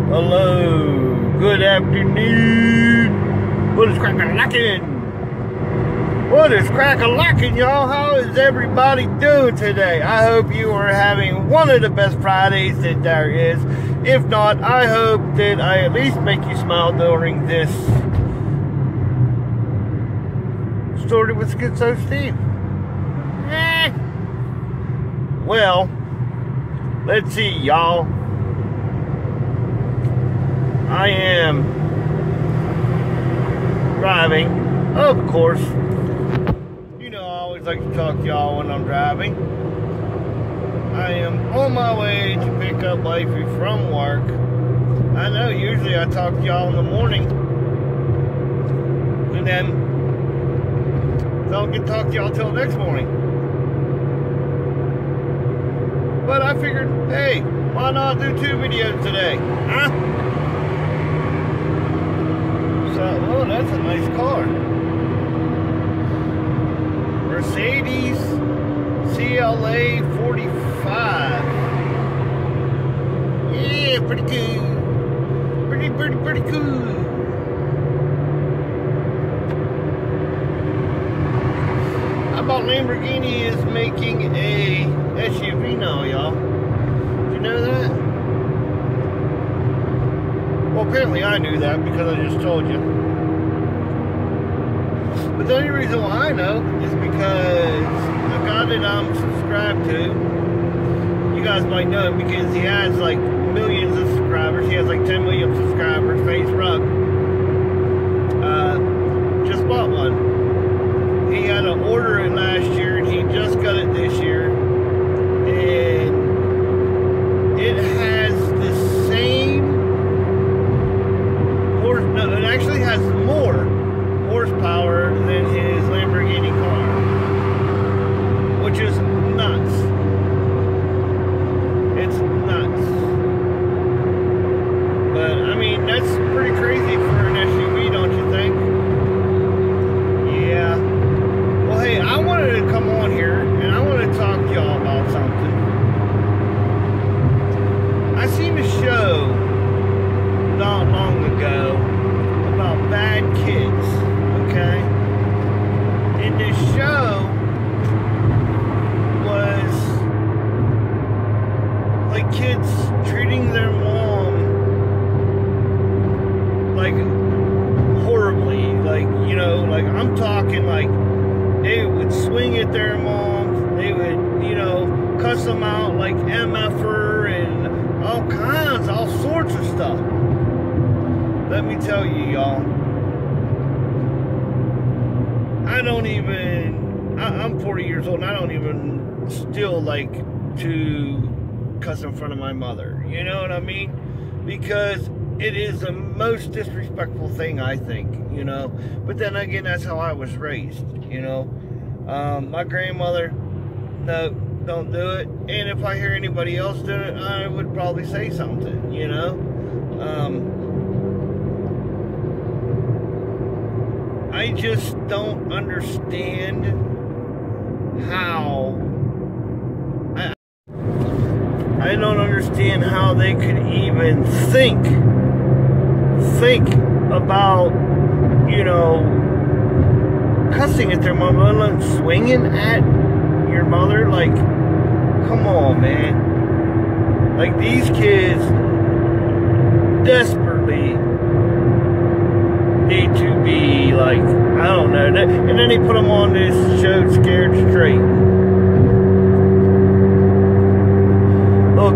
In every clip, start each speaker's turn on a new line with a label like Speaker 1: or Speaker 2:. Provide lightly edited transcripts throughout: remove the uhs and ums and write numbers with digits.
Speaker 1: Hello, good afternoon. What is crack-a-lackin'? What is crack-a-lackin', y'all? How is everybody doing today? I hope you are having one of the best Fridays that there is. If not, I hope that I at least make you smile during this Story with Schizo Steve. Well, let's see, y'all. I am driving, of course. You know, I always like to talk to y'all when I'm driving. I am on my way to pick up Wifey from work. I know, usually I talk to y'all in the morning. And then don't get to talk to y'all till next morning. But I figured, hey, why not do 2 videos today? Huh? So, oh, that's a nice car. Mercedes CLA 45. Yeah, pretty cool. Pretty cool. How about Lamborghini is making a SUV now, y'all? Did you know that? Well, apparently I knew that because I just told you. But the only reason why I know is because the guy that I'm subscribed to, you guys might know him because he has like millions of subscribers. He has like 10 million subscribers, Face Ruck. Just bought one. He had to order it last year and he just got it this year. And it has the same no, it actually has more horsepower than his Lamborghini car, which is nuts. It's nuts. But I mean, that's pretty crazy for an SUV, don't you think? Yeah. Well, hey, I wanted to come on here and I want to talk to y'all about something. I seen a show not long ago about bad kids, okay? And this show was like kids treating their mom like horribly, like, you know, like I'm talking like they would swing at their moms, they would, you know, cuss them out like MF'er and all kinds, all sorts of stuff. Let me tell you, y'all, I'm 40 years old and I don't even still like to cuss in front of my mother. You know what I mean? Because it is the most disrespectful thing, I think, you know. But then again, that's how I was raised, you know. My grandmother, no, don't do it. And if I hear anybody else doing it, I would probably say something, you know. I just don't understand how I don't understand how they could even think about, you know, cussing at their mom, let alone swinging at your mother. Like, come on, man. Like, these kids desperately need to be, like, I don't know. And then they put them on this show, Scared Straight. Look,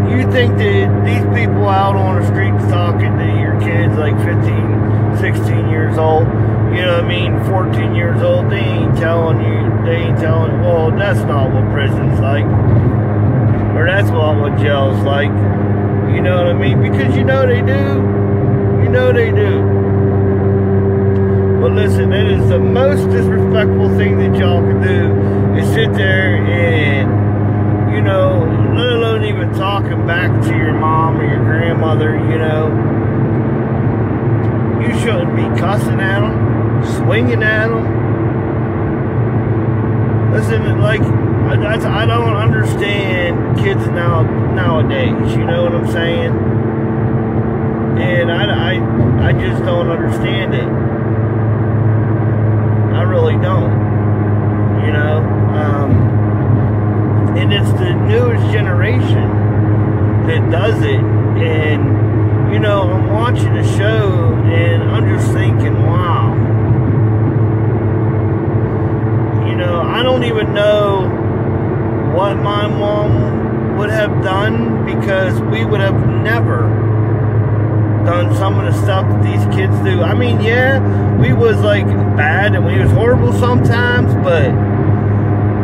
Speaker 1: you think that these people out on the streets talking to your kids like 15, 16 years old, you know what I mean, 14 years old, they ain't telling, well, that's not what prison's like. Or that's not what jail's like. You know what I mean? Because you know they do. You know they do. But listen, it is the most disrespectful thing that y'all can do is sit there and, you know, let alone even talking back to your mom or your grandmother, you know. You shouldn't be cussing at them, swinging at them. Listen, like, I don't understand kids nowadays, you know what I'm saying? And I just don't understand it. I really don't. You know? And it's the newest generation that does it. And, you know, I'm watching the show and I'm just thinking, wow. You know, I don't even know what my mom would have done, because we would have never done some of the stuff that these kids do. I mean, yeah, we was like bad and we was horrible sometimes, but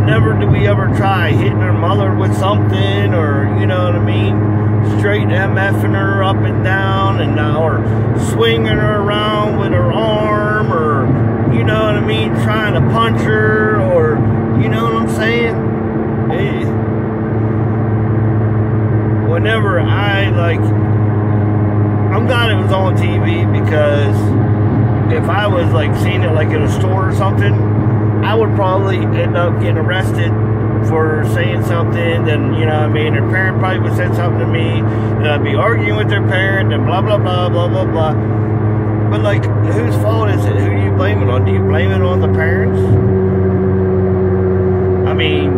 Speaker 1: never did we ever try hitting her mother with something, or, you know what I mean, straight MFing her up and down, and or swinging her around with her arm, or, you know what I mean, trying to punch her, or, you know what I'm saying? Whenever I'm glad it was on TV, because if I was like seeing it like in a store or something, I would probably end up getting arrested for saying something. Then, you know what I mean, their parent probably would say something to me, and I'd be arguing with their parent, and blah, blah, blah, blah, blah, blah. But, like, whose fault is it? Who do you blame it on? Do you blame it on the parents? I mean,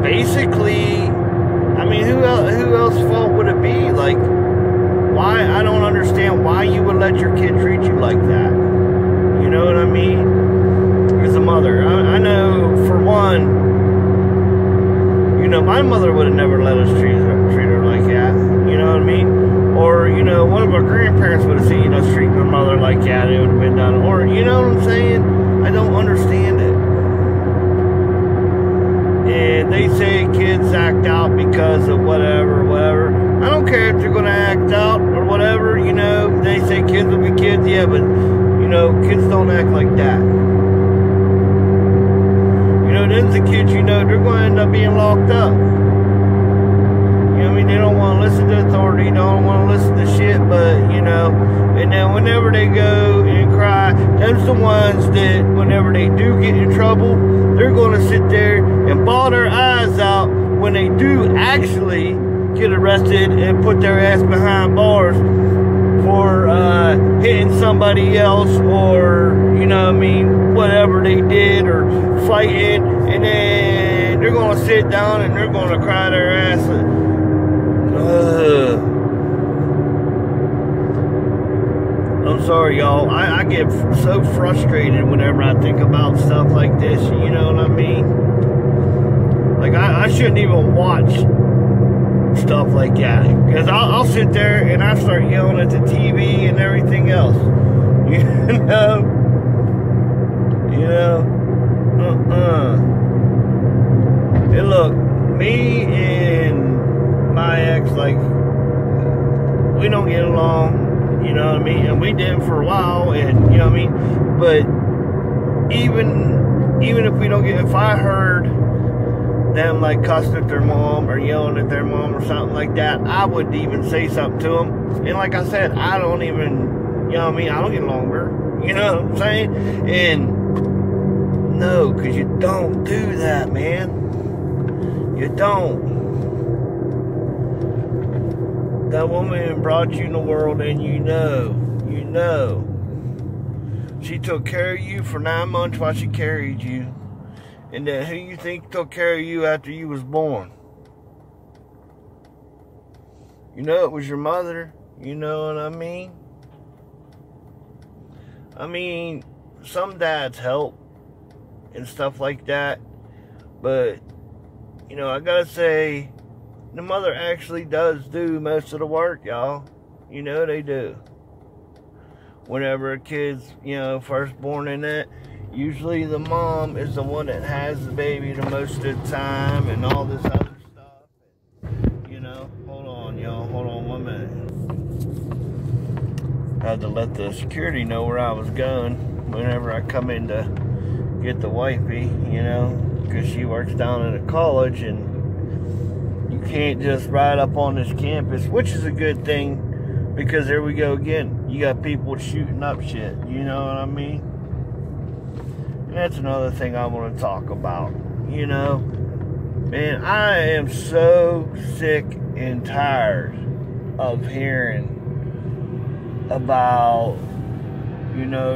Speaker 1: basically, I mean, who else's fault would it be? Like, why? I don't understand why you would let your kid treat you like that. You know what I mean? As a mother, I know, for one, you know, my mother would have never let us treat her like that. You know what I mean? Or, you know, one of our grandparents would have seen us treating our mother like that. It would have been done. Or, you know what I'm saying? I don't understand it. And they say kids act out because of whatever. I don't care if they're going to act out or whatever, you know. They say kids will be kids, yeah, but, you know, kids don't act like that. You know, there's the kids, you know, they're going to end up being locked up. You know what I mean? They don't want to listen to authority, don't want to listen to shit, but, you know, and then whenever they go and cry, them's the ones that whenever they do get in trouble, they're going to sit there and bawl their eyes out when they do actually get arrested and put their ass behind bars for hitting somebody else, or, you know what I mean, whatever they did, or fighting, and then they're going to sit down and they're going to cry their ass. I'm sorry, y'all. I get so frustrated whenever I think about stuff like this, you know what I mean? Like, I shouldn't even watch stuff like that, because I'll sit there and I start yelling at the TV and everything else. You know, And look, me and my ex, like, we don't get along. You know what I mean? And we did for a while, and you know what I mean? But even if we don't get, if I heard them like cussing at their mom or yelling at their mom or something like that, I would even say something to them. And like I said, I don't even, you know what I mean? I don't get along with her. You know what I'm saying? And no, because you don't do that, man. You don't. That woman brought you in the world, and you know. She took care of you for 9 months while she carried you. And then who you think took care of you after you was born? You know it was your mother. You know what I mean? I mean, some dads help and stuff like that. But, you know, I gotta say, the mother actually does do most of the work, y'all. You know they do. Whenever a kid's, you know, first born in it, usually the mom is the one that has the baby the most of the time and all this other stuff. And, you know, hold on, y'all. Hold on 1 minute. I had to let the security know where I was going whenever I come in to get the wifey, you know, because she works down at a college, and you can't just ride up on this campus, which is a good thing, because there we go again. You got people shooting up shit, you know what I mean? And that's another thing I want to talk about, you know? Man, I am so sick and tired of hearing about,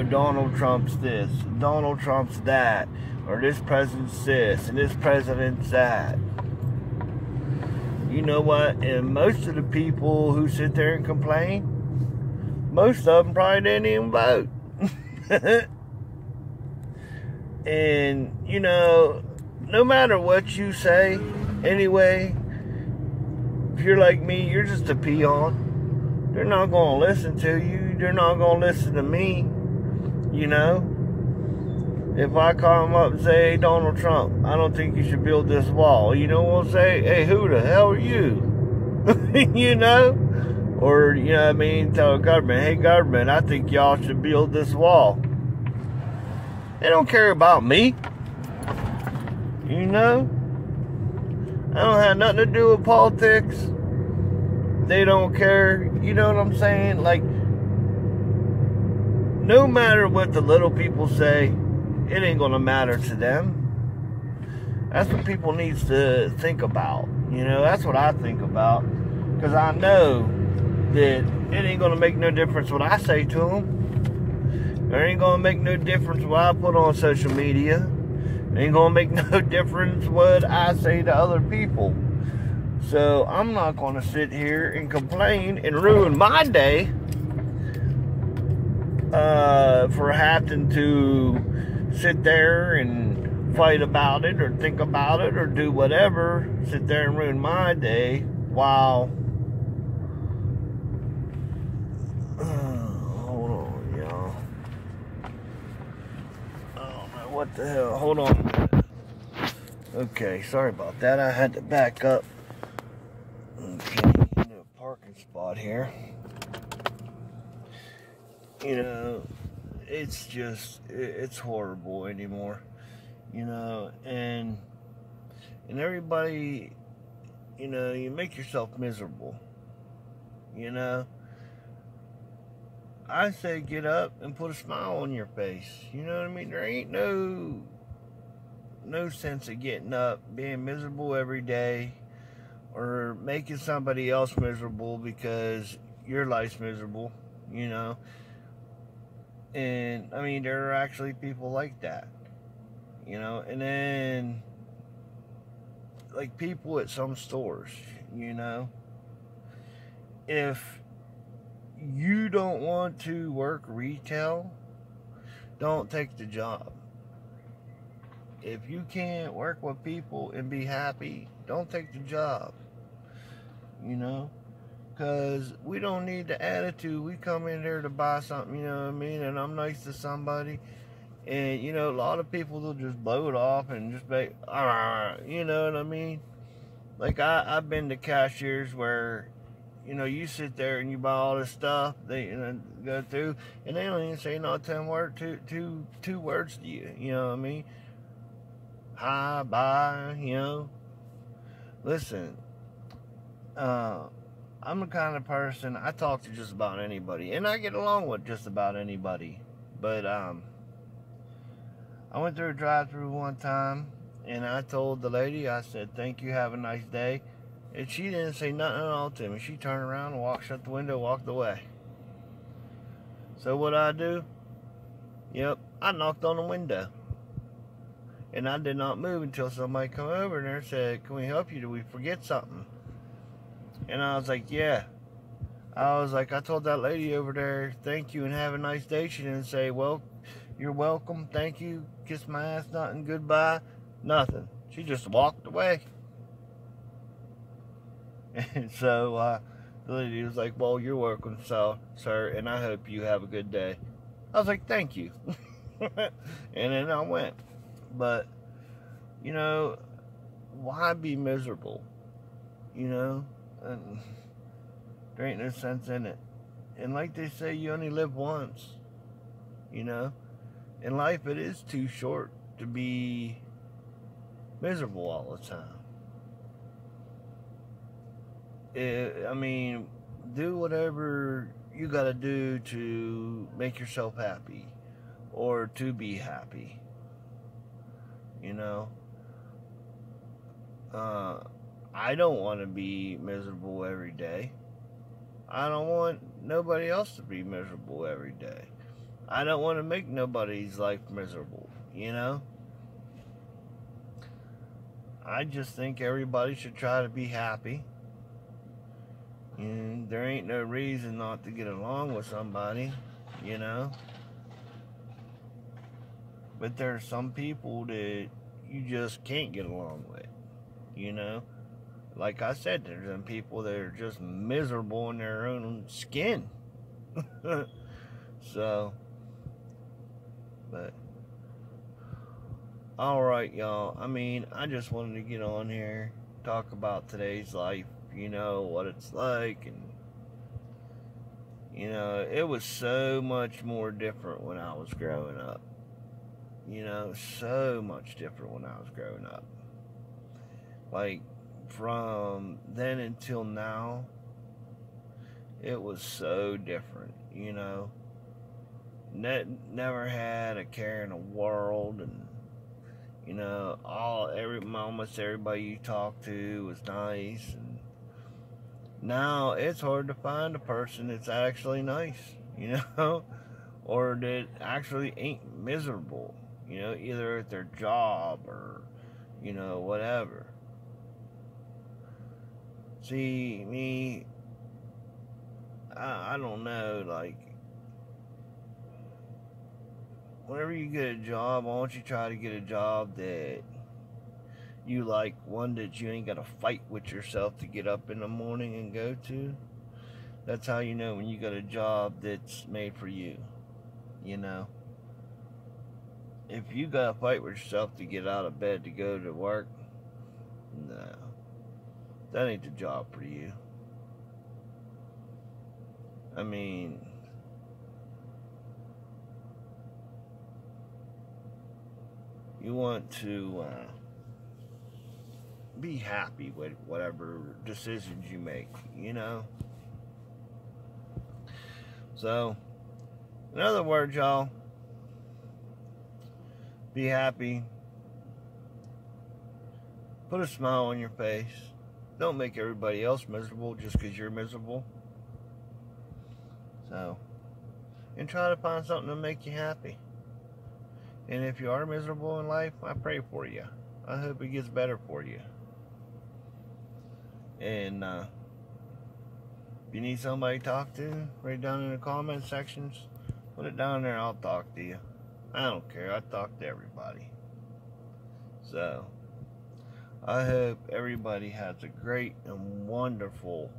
Speaker 1: Donald Trump's this, Donald Trump's that, or this president's this, and this president's that. You know what? And most of the people who sit there and complain, most of them probably didn't even vote. And, no matter what you say, anyway, if you're like me, you're just a peon. They're not going to listen to you. They're not going to listen to me. If I call them up and say, hey, Donald Trump, I don't think you should build this wall. We'll say, hey, who the hell are you? Or, tell the government, hey, government, I think y'all should build this wall. They don't care about me. I don't have nothing to do with politics. They don't care. You know what I'm saying? Like, no matter what the little people say, it ain't gonna matter to them. That's what people needs to think about. That's what I think about. Because I know that it ain't gonna make no difference what I say to them. It ain't gonna make no difference what I put on social media. It ain't gonna make no difference what I say to other people. So I'm not gonna sit here and complain and ruin my day for having to sit there and fight about it or think about it or do whatever. Sit there and ruin my day while hold on, y'all. Oh man, what the hell? Hold on a minute. Okay, sorry about that. I had to back up. Okay, into a parking spot here. It's just, it's horrible anymore. And everybody, you make yourself miserable. I say get up and put a smile on your face. You know what I mean? There ain't no sense of getting up, being miserable every day, or making somebody else miserable because your life's miserable, And, there are actually people like that, And then, like people at some stores, If you don't want to work retail, don't take the job. If you can't work with people and be happy, don't take the job. Because we don't need the attitude. We come in there to buy something, and I'm nice to somebody. And, a lot of people will just blow it off and just be, you know what I mean? Like, I've been to cashiers where, you sit there and you buy all this stuff, they go through, and they don't even say not 10 words, two words to you, you know what I mean? Hi, bye, Listen, I'm the kind of person, I talk to just about anybody, and I get along with just about anybody, but, I went through a drive-thru one time, and I told the lady, I said, thank you, have a nice day, and she didn't say nothing at all to me. She turned around and shut the window, walked away. So what I do? Yep, I knocked on the window. And I did not move until somebody come over there and said, can we help you? Did we forget something? And I was like, yeah. I told that lady over there, thank you and have a nice day. She didn't say, well, you're welcome, thank you, kiss my ass, nothing, goodbye, nothing. She just walked away. And so the lady was like, well, you're welcome, sir, and I hope you have a good day. I was like, thank you. And then I went. But, why be miserable? And there ain't no sense in it. And like they say, you only live once. In life, it is too short to be miserable all the time. Do whatever you gotta do to make yourself happy or to be happy. I don't want to be miserable every day. I don't want nobody else to be miserable every day. I don't want to make nobody's life miserable, you know? I just think everybody should try to be happy. And there ain't no reason not to get along with somebody, you know? But there are some people that you just can't get along with, you know? Like I said, there's some people that are just miserable in their own skin. So, but, alright, y'all. I mean, I just wanted to get on here, talk about today's life, you know, what it's like, and, you know, it was so much more different when I was growing up. You know, so much different when I was growing up. Like, from then until now, it was so different, you know. Never had a care in the world, and, you know, almost everybody you talk to was nice, and now it's hard to find a person that's actually nice, you know, or that actually ain't miserable. You know, either at their job or, you know, whatever. See, me, I don't know, like, whenever you get a job, why don't you try to get a job that you like, one that you ain't got to fight with yourself to get up in the morning and go to? That's how you know when you got a job that's made for you, you know? If you gotta fight with yourself to get out of bed to go to work, no, that ain't the job for you. I mean, you want to be happy with whatever decisions you make, you know? So, in other words, y'all, be happy. Put a smile on your face. Don't make everybody else miserable just because you're miserable. So, and try to find something to make you happy. And if you are miserable in life, I pray for you. I hope it gets better for you. And if you need somebody to talk to, write down in the comment sections. Put it down there, I'll talk to you. I don't care, I talk to everybody. So, I hope everybody has a great and wonderful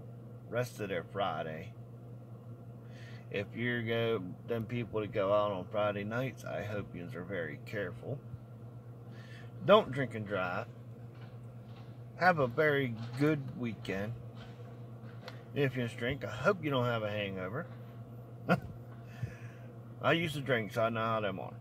Speaker 1: rest of their Friday. If you're them people that go out on Friday nights, I hope you are very careful. Don't drink and drive. Have a very good weekend. If you drink, I hope you don't have a hangover. I used to drink, so I know how them are.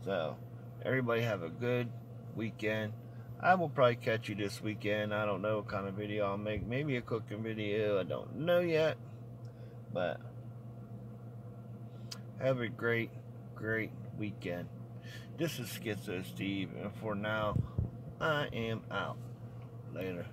Speaker 1: So, everybody have a good weekend. I will probably catch you this weekend. I don't know what kind of video I'll make. Maybe a cooking video. I don't know yet. But, have a great, great weekend. This is Schizo Steve, and for now, I am out. Later.